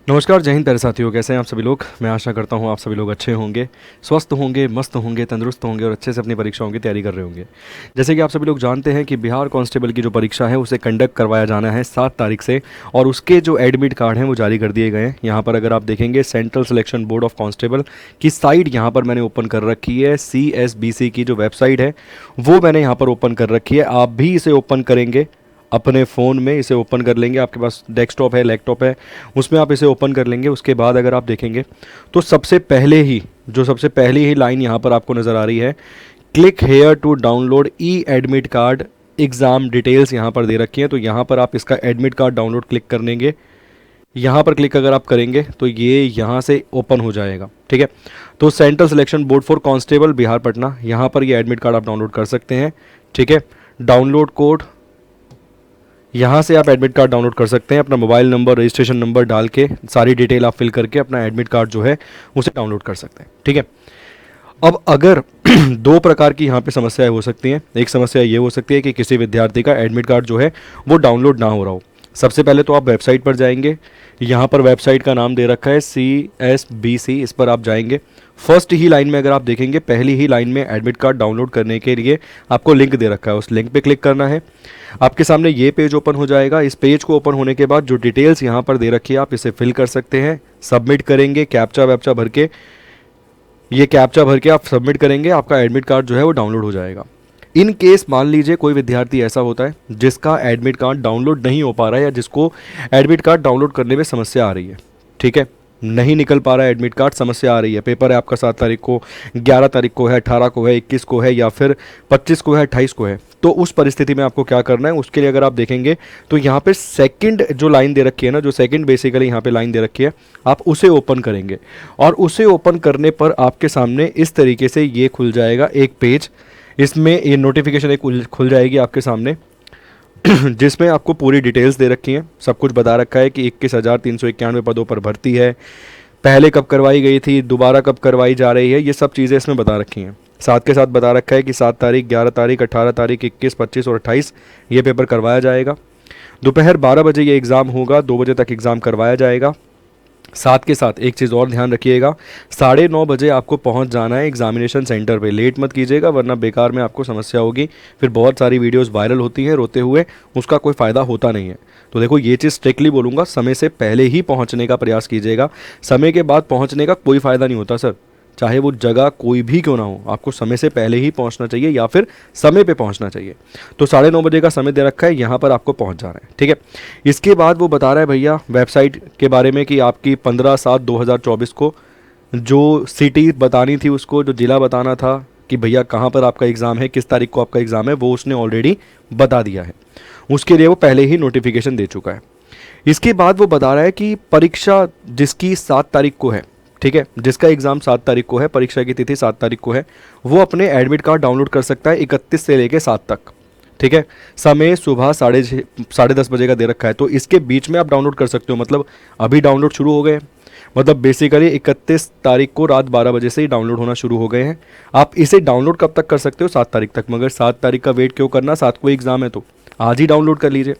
नमस्कार, जय हिंद प्यारे साथियों। कैसे हैं आप सभी लोग। मैं आशा करता हूं आप सभी लोग अच्छे होंगे, स्वस्थ होंगे, मस्त होंगे, तंदुरुस्त होंगे और अच्छे से अपनी परीक्षाओं की तैयारी कर रहे होंगे। जैसे कि आप सभी लोग जानते हैं कि बिहार कांस्टेबल की जो परीक्षा है उसे कंडक्ट करवाया जाना है 7 तारीख से, और उसके जो एडमिट कार्ड हैं वो जारी कर दिए गए हैं। यहाँ पर अगर आप देखेंगे central selection board of constable की साइट यहाँ पर मैंने ओपन कर रखी है। CSBC की जो वेबसाइट है वो मैंने यहाँ पर ओपन कर रखी है। आप भी इसे ओपन करेंगे अपने फ़ोन में, इसे ओपन कर लेंगे। आपके पास डेस्कटॉप है, लैपटॉप है, उसमें आप इसे ओपन कर लेंगे। उसके बाद अगर आप देखेंगे तो सबसे पहली ही लाइन यहाँ पर आपको नज़र आ रही है, click here to download e admit card exam details यहाँ पर दे रखी हैं। तो यहाँ पर आप इसका एडमिट कार्ड डाउनलोड क्लिक कर लेंगे। यहाँ पर क्लिक अगर आप करेंगे तो ये यहाँ से ओपन हो जाएगा। ठीक है, तो central selection board for constable Bihar Patna, यहाँ पर ये एडमिट कार्ड आप डाउनलोड कर सकते हैं। ठीक है, डाउनलोड कोड, यहाँ से आप एडमिट कार्ड डाउनलोड कर सकते हैं। अपना मोबाइल नंबर, रजिस्ट्रेशन नंबर डाल के सारी डिटेल आप फिल करके अपना एडमिट कार्ड जो है उसे डाउनलोड कर सकते हैं। ठीक है, अब अगर दो प्रकार की यहाँ पे समस्याएं हो सकती हैं। एक समस्या ये हो सकती है कि किसी विद्यार्थी का एडमिट कार्ड जो है वो डाउनलोड ना हो रहा हो। सबसे पहले तो आप वेबसाइट पर जाएंगे, यहाँ पर वेबसाइट का नाम दे रखा है CSBC, इस पर आप जाएंगे। फर्स्ट ही लाइन में अगर आप देखेंगे, पहली ही लाइन में एडमिट कार्ड डाउनलोड करने के लिए आपको लिंक दे रखा है, उस लिंक पे क्लिक करना है। आपके सामने ये पेज ओपन हो जाएगा। इस पेज को ओपन होने के बाद जो डिटेल्स यहाँ पर दे रखी है आप इसे फिल कर सकते हैं। सबमिट करेंगे, कैप्चा वैप्चा भर के, ये कैप्चा भर के आप सबमिट करेंगे, आपका एडमिट कार्ड जो है वो डाउनलोड हो जाएगा। इन केस मान लीजिए कोई विद्यार्थी ऐसा होता है जिसका एडमिट कार्ड डाउनलोड नहीं हो पा रहा है, या जिसको एडमिट कार्ड डाउनलोड करने में समस्या आ रही है, ठीक है, नहीं निकल पा रहा है एडमिट कार्ड, समस्या आ रही है, पेपर है आपका 7 तारीख को, 11 तारीख को है, 18 को है, 21 को है, या फिर 25 को है, 28 को है, तो उस परिस्थिति में आपको क्या करना है, उसके लिए अगर आप देखेंगे तो यहाँ पे सेकंड जो लाइन दे रखी है ना, जो सेकंड बेसिकली यहाँ पे लाइन दे रखी है, आप उसे ओपन करेंगे। और उसे ओपन करने पर आपके सामने इस तरीके से ये खुल जाएगा एक पेज। इसमें ये नोटिफिकेशन एक खुल जाएगी आपके सामने जिसमें आपको पूरी डिटेल्स दे रखी हैं। सब कुछ बता रखा है कि 21,391 पदों पर भर्ती है, पहले कब करवाई गई थी, दोबारा कब करवाई जा रही है, ये सब चीज़ें इसमें बता रखी हैं। साथ के साथ बता रखा है कि 7 तारीख, 11 तारीख, 18 तारीख, 21, 25 और 28 ये पेपर करवाया जाएगा। दोपहर 12 बजे ये एग्ज़ाम होगा, 2 बजे तक एग्ज़ाम करवाया जाएगा। साथ के साथ एक चीज़ और ध्यान रखिएगा, 9:30 बजे आपको पहुंच जाना है एग्जामिनेशन सेंटर पे। लेट मत कीजिएगा वरना बेकार में आपको समस्या होगी। फिर बहुत सारी वीडियोस वायरल होती हैं रोते हुए, उसका कोई फ़ायदा होता नहीं है। तो देखो, ये चीज़ स्ट्रिक्टली बोलूँगा, समय से पहले ही पहुंचने का प्रयास कीजिएगा। समय के बाद पहुंचने का कोई फ़ायदा नहीं होता सर, चाहे वो जगह कोई भी क्यों ना हो, आपको समय से पहले ही पहुंचना चाहिए या फिर समय पे पहुंचना चाहिए। तो 9:30 बजे का समय दे रखा है, यहाँ पर आपको पहुंच जाना है। ठीक है, इसके बाद वो बता रहा है भैया वेबसाइट के बारे में कि आपकी 15/7/2024 को जो सिटी बतानी थी, उसको जो ज़िला बताना था कि भैया कहाँ पर आपका एग्ज़ाम है, किस तारीख को आपका एग्ज़ाम है, वो उसने ऑलरेडी बता दिया है। उसके लिए वो पहले ही नोटिफिकेशन दे चुका है। इसके बाद वो बता रहा है कि परीक्षा जिसकी 7 तारीख को है, ठीक है, जिसका एग्ज़ाम 7 तारीख को है, परीक्षा की तिथि 7 तारीख को है, वो अपने एडमिट कार्ड डाउनलोड कर सकता है 31 से लेके 7 तक। ठीक है, समय सुबह 10:30 बजे का दे रखा है, तो इसके बीच में आप डाउनलोड कर सकते हो। मतलब अभी डाउनलोड शुरू हो गए, मतलब बेसिकली 31 तारीख को रात 12 बजे से ही डाउनलोड होना शुरू हो गए हैं। आप इसे डाउनलोड कब तक कर सकते हो, 7 तारीख तक। मगर 7 तारीख का वेट क्यों करना, 7 को एग्ज़ाम है तो आज ही डाउनलोड कर लीजिए।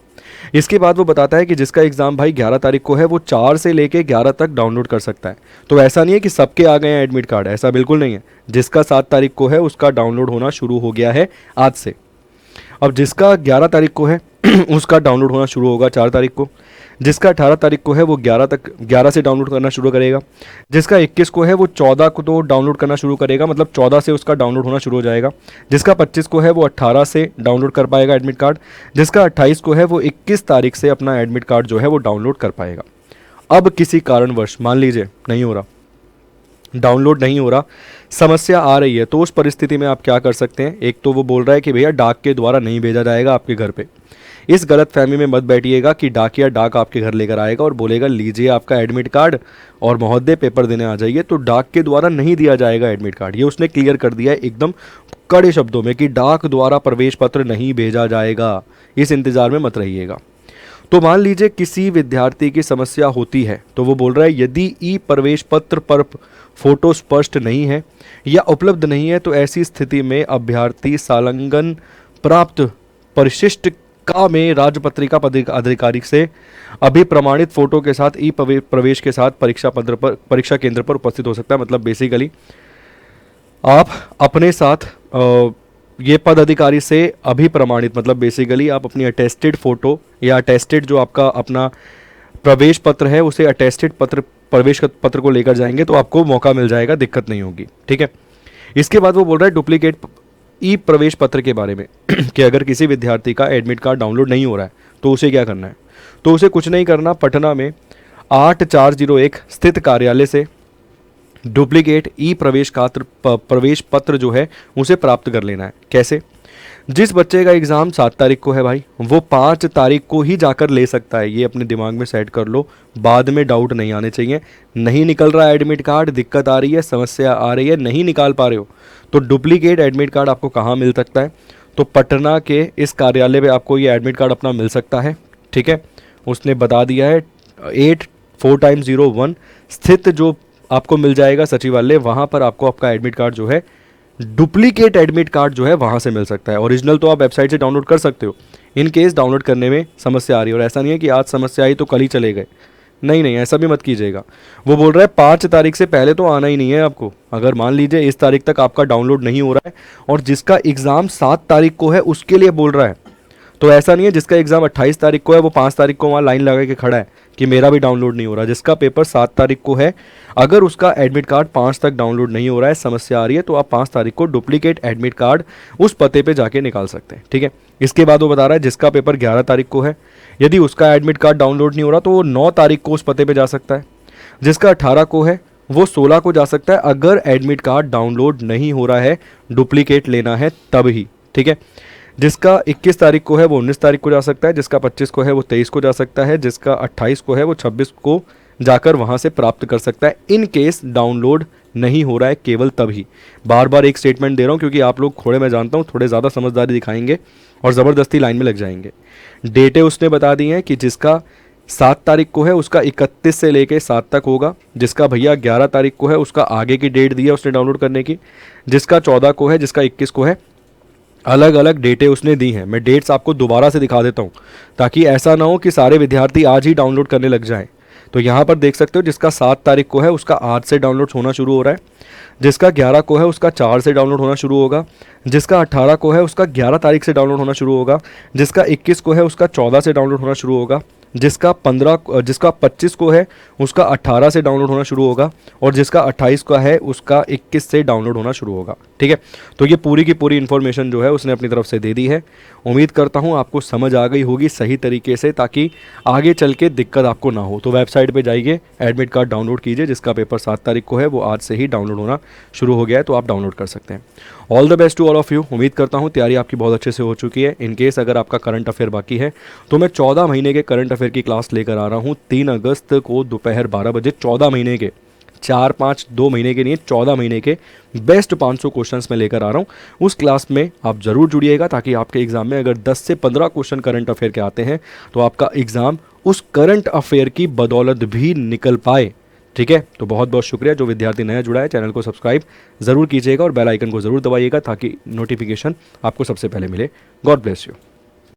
इसके बाद वो बताता है कि जिसका एग्ज़ाम भाई 11 तारीख को है, वो 4 से लेके 11 तक डाउनलोड कर सकता है। तो ऐसा नहीं है कि सबके आ गए हैं एडमिट कार्ड, ऐसा बिल्कुल नहीं है। जिसका 7 तारीख को है उसका डाउनलोड होना शुरू हो गया है आज से। अब जिसका 11 तारीख को है उसका डाउनलोड होना शुरू होगा 4 तारीख को। जिसका 18 तारीख को है वो 11 से डाउनलोड करना शुरू करेगा। जिसका 21 को है वो 14 को तो डाउनलोड करना शुरू करेगा, मतलब 14 से उसका डाउनलोड होना शुरू हो जाएगा। जिसका 25 को है वो 18 से डाउनलोड कर पाएगा एडमिट कार्ड। जिसका 28 को है वो 21 तारीख से अपना एडमिट कार्ड जो है वो डाउनलोड कर पाएगा। अब किसी कारणवश मान लीजिए नहीं हो रहा, डाउनलोड नहीं हो रहा, समस्या आ रही है, तो उस परिस्थिति में आप क्या कर सकते हैं। एक तो वो बोल रहा है कि भैया डाक के द्वारा नहीं भेजा जाएगा आपके घर पे। इस गलत फहमी में मत बैठिएगा कि डाकिया डाक आपके घर लेकर आएगा और बोलेगा लीजिए आपका एडमिट कार्ड और महोदय पेपर देने आ जाइए। तो डाक के द्वारा नहीं दिया जाएगा एडमिट कार्ड, ये उसने क्लियर कर दिया है एकदम कड़े शब्दों में कि डाक द्वारा प्रवेश पत्र नहीं भेजा जाएगा। इस इंतज़ार में मत रहिएगा। तो मान लीजिए किसी विद्यार्थी की समस्या होती है, तो वो बोल रहा है यदि ई प्रवेश पत्र पर फोटो स्पष्ट नहीं है या उपलब्ध नहीं है, तो ऐसी स्थिति में अभ्यर्थी संलग्न प्राप्त परिशिष्ट का में राजपत्रिका अधिकारी से अभिप्रमाणित फोटो के साथ ई प्रवेश के साथ परीक्षा केंद्र पर उपस्थित हो सकता है। मतलब बेसिकली आप अपने साथ ये पद अधिकारी से अभिप्रमाणित, मतलब बेसिकली आप अपनी अटेस्टेड फोटो या अटेस्टेड जो आपका अपना प्रवेश पत्र है उसे अटेस्टेड प्रवेश पत्र को लेकर जाएंगे तो आपको मौका मिल जाएगा, दिक्कत नहीं होगी। ठीक है। इसके बाद वो बोल रहा है डुप्लीकेट ई प्रवेश पत्र के बारे में कि अगर किसी विद्यार्थी का एडमिट कार्ड डाउनलोड नहीं हो रहा है तो उसे क्या करना है। तो उसे कुछ नहीं करना, पटना में 8401 स्थित कार्यालय से डुप्लीकेट ई प्रवेश पत्र जो है उसे प्राप्त कर लेना है। कैसे? जिस बच्चे का एग्ज़ाम 7 तारीख को है भाई, वो 5 तारीख को ही जाकर ले सकता है। ये अपने दिमाग में सेट कर लो, बाद में डाउट नहीं आने चाहिए। नहीं निकल रहा है एडमिट कार्ड, दिक्कत आ रही है, समस्या आ रही है, नहीं निकाल पा रहे हो, तो डुप्लीकेट एडमिट कार्ड आपको कहाँ मिल सकता है? तो पटना के इस कार्यालय में आपको ये एडमिट कार्ड अपना मिल सकता है। ठीक है, उसने बता दिया है 84x01 स्थित जो आपको मिल जाएगा सचिवालय, वहाँ पर आपको आपका एडमिट कार्ड जो है, डुप्लीकेट एडमिट कार्ड जो है वहाँ से मिल सकता है। ओरिजिनल तो आप वेबसाइट से डाउनलोड कर सकते हो, इन केस डाउनलोड करने में समस्या आ रही है। और ऐसा नहीं है कि आज समस्या आई तो कल ही चले गए, नहीं नहीं, ऐसा भी मत कीजिएगा। वो बोल रहा है 5 तारीख से पहले तो आना ही नहीं है आपको। अगर मान लीजिए इस तारीख तक आपका डाउनलोड नहीं हो रहा है और जिसका एग्ज़ाम 7 तारीख को है उसके लिए बोल रहा है, तो ऐसा नहीं है जिसका एग्ज़ाम 28 तारीख को है वो 5 तारीख को वहाँ लाइन लगा के खड़ा है कि मेरा भी डाउनलोड नहीं हो रहा। जिसका पेपर 7 तारीख को है, अगर उसका एडमिट कार्ड 5 तक डाउनलोड नहीं हो रहा है, समस्या आ रही है, तो आप 5 तारीख को डुप्लीकेट एडमिट कार्ड उस पते पे जाके निकाल सकते हैं। ठीक है। इसके बाद वो बता रहा है जिसका पेपर 11 तारीख को है, यदि उसका एडमिट कार्ड डाउनलोड नहीं हो रहा तो वो 9 तारीख को उस पते पर जा सकता है। जिसका 18 को है वो 16 को जा सकता है, अगर एडमिट कार्ड डाउनलोड नहीं हो रहा है, डुप्लीकेट लेना है तब ही। ठीक है। जिसका 21 तारीख को है वो 19 तारीख को जा सकता है, जिसका 25 को है वो 23 को जा सकता है, जिसका 28 को है वो 26 को जाकर वहाँ से प्राप्त कर सकता है। इन केस डाउनलोड नहीं हो रहा है केवल तभी। बार बार एक स्टेटमेंट दे रहा हूँ क्योंकि आप लोग थोड़े, मैं जानता हूँ, थोड़े ज़्यादा समझदारी दिखाएंगे और ज़बरदस्ती लाइन में लग जाएंगे। डेटें उसने बता दी हैं कि जिसका 7 तारीख को है उसका 31 से लेके 7 तक होगा। जिसका भैया 11 तारीख को है उसका आगे की डेट दी है उसने डाउनलोड करने की। जिसका 14 को है, जिसका 21 को है, अलग अलग डेटें उसने दी हैं। मैं डेट्स आपको दोबारा से दिखा देता हूँ ताकि ऐसा ना हो कि सारे विद्यार्थी आज ही डाउनलोड करने लग जाएं। तो यहाँ पर देख सकते हो जिसका 7 तारीख को है उसका आज से डाउनलोड होना शुरू हो रहा है। जिसका 11 को है उसका 4 से डाउनलोड होना शुरू होगा। जिसका 18 को है उसका 11 तारीख से डाउनलोड होना शुरू होगा। जिसका 21 को है उसका 14 से डाउनलोड होना शुरू होगा। जिसका 25 को है उसका 18 से डाउनलोड होना शुरू होगा और जिसका 28 का है उसका 21 से डाउनलोड होना शुरू होगा। ठीक है। तो ये पूरी की पूरी इन्फॉर्मेशन जो है उसने अपनी तरफ से दे दी है। उम्मीद करता हूँ आपको समझ आ गई होगी सही तरीके से, ताकि आगे चल के दिक्कत आपको ना हो। तो वेबसाइट पे जाइए, एडमिट कार्ड डाउनलोड कीजिए। जिसका पेपर 7 तारीख को है वो आज से ही डाउनलोड होना शुरू हो गया है, तो आप डाउनलोड कर सकते हैं। All the best to all of you. उम्मीद करता हूँ तैयारी आपकी बहुत अच्छे से हो चुकी है। इन केस अगर आपका करंट अफेयर बाकी है तो मैं 14 महीने के करंट अफेयर की क्लास लेकर आ रहा हूँ 3 अगस्त को दोपहर 12 बजे। 14 महीने के, 4-5 2 महीने के नहीं, 14 महीने के बेस्ट 500 क्वेश्चंस में लेकर आ रहा हूँ। उस क्लास में आप ज़रूर जुड़िएगा ताकि आपके एग्ज़ाम में अगर 10 से 15 क्वेश्चन करंट अफेयर के आते हैं तो आपका एग्ज़ाम उस करंट अफेयर की बदौलत भी निकल पाए। ठीक है। तो बहुत बहुत शुक्रिया। जो विद्यार्थी नया जुड़ा है चैनल को सब्सक्राइब ज़रूर कीजिएगा और बेल आइकन को ज़रूर दबाइएगा ताकि नोटिफिकेशन आपको सबसे पहले मिले। God bless you.